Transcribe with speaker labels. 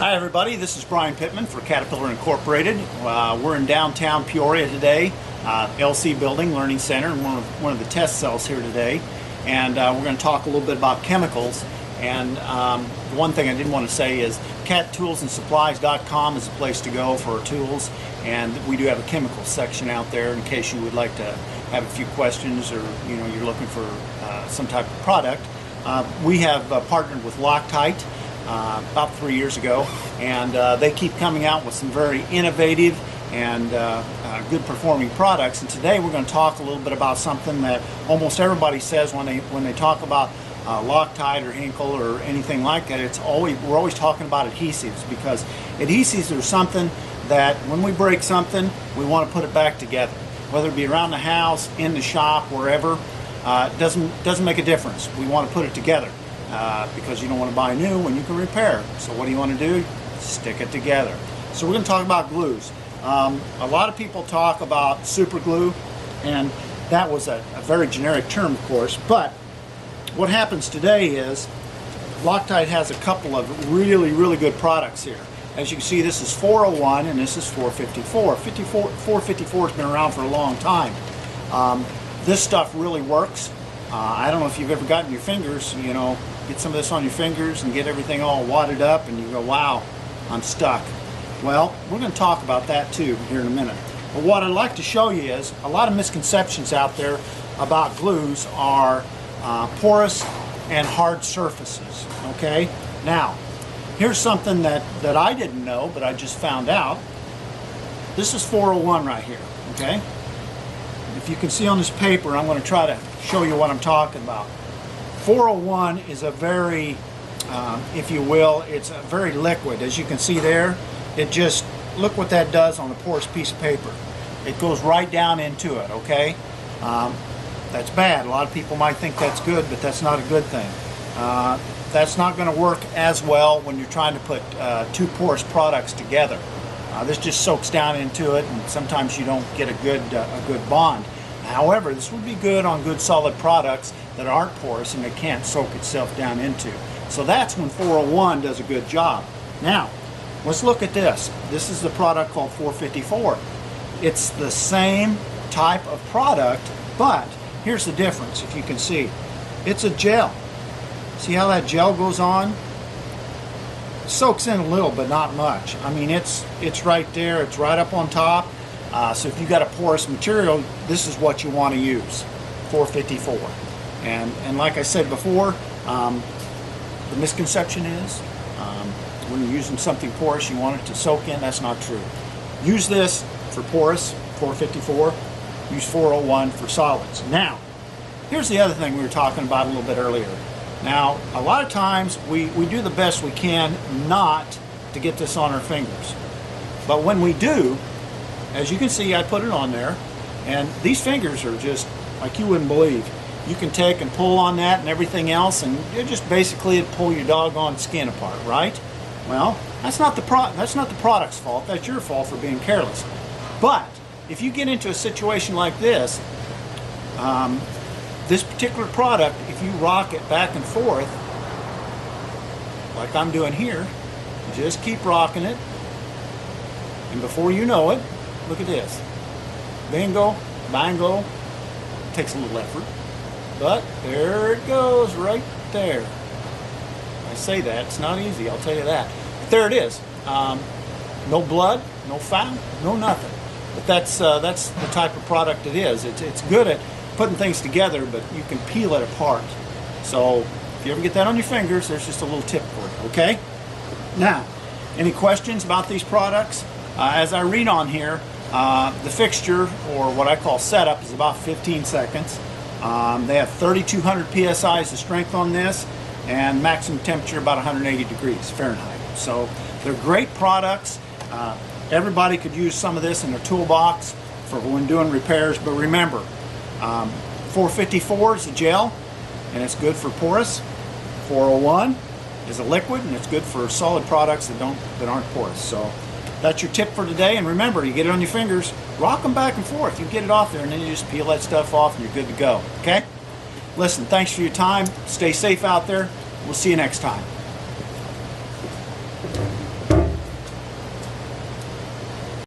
Speaker 1: Hi everybody, this is Brian Pittman for Caterpillar Incorporated. We're in downtown Peoria today, LC Building, Learning Center, and one of the test cells here today. And we're going to talk a little bit about chemicals. And one thing I did want to say is cattoolsandsupplies.com is a place to go for tools. And we do have a chemical section out there in case you would like to have a few questions, or you're looking for some type of product. We have partnered with Loctite about 3 years ago, and they keep coming out with some very innovative and good performing products. And today we're going to talk a little bit about something that almost everybody says when they talk about Loctite or Hinkle or anything like that. We're always talking about adhesives, because adhesives are something that when we break something, we want to put it back together, whether it be around the house, in the shop, wherever. It doesn't make a difference. We want to put it together. Because you don't want to buy new when you can repair. So what do you want to do? Stick it together. So we're going to talk about glues. A lot of people talk about super glue, and that was a very generic term, of course. But what happens today is Loctite has a couple of really good products here. As you can see, this is 401 and this is 454. 454 has been around for a long time. This stuff really works. I don't know if you've ever gotten your fingers, get some of this on your fingers and get everything all wadded up and you go, wow, I'm stuck. Well, we're going to talk about that too here in a minute. But what I'd like to show you is a lot of misconceptions out there about glues are porous and hard surfaces, okay? Now, here's something that I didn't know, but I just found out. This is 401 right here, okay? If you can see on this paper, I'm going to try to show you what I'm talking about. 401 is a very, if you will, it's a very liquid. As you can see there, look what that does on a porous piece of paper. It goes right down into it, okay? That's bad. A lot of people might think that's good, but that's not a good thing. That's not going to work as well when you're trying to put two porous products together. This just soaks down into it, and sometimes you don't get a good bond. However, this would be good on good solid products that aren't porous and it can't soak itself down into. So that's when 401 does a good job. Now, let's look at this. This is the product called 454. It's the same type of product, but here's the difference. If you can see, it's a gel. See how that gel goes on? It soaks in a little, but not much. I mean, it's right there. It's right up on top. So if you've got a porous material, this is what you want to use, 454. And like I said before, the misconception is when you're using something porous, you want it to soak in. That's not true. Use this for porous, 454. Use 401 for solids. Now, here's the other thing we were talking about a little bit earlier. Now, a lot of times we do the best we can not to get this on our fingers. But when we do, as you can see, I put it on there, and these fingers are just like you wouldn't believe. You can take and pull on that and everything else, and you just basically pull your doggone skin apart, right? Well, that's not the product's fault. That's your fault for being careless. But if you get into a situation like this, this particular product, if you rock it back and forth, like I'm doing here, just keep rocking it, and before you know it, look at this. Bingo, bango. Takes a little effort, but there it goes right there. I say that, it's not easy, I'll tell you that. But there it is. No blood, no foul, no nothing. But that's the type of product it is. It's good at putting things together, but you can peel it apart. So if you ever get that on your fingers, there's just a little tip for it, okay? Now, any questions about these products? As I read on here, the fixture, or what I call setup, is about 15 seconds. They have 3,200 psi as the strength on this, and maximum temperature about 180 degrees Fahrenheit. So they're great products. Everybody could use some of this in their toolbox for when doing repairs, but remember, 454 is a gel, and it's good for porous. 401 is a liquid, and it's good for solid products that aren't porous. So that's your tip for today, and remember, you get it on your fingers, rock them back and forth. You get it off there, and then you just peel that stuff off, and you're good to go, okay? Listen, thanks for your time. Stay safe out there. We'll see you next time.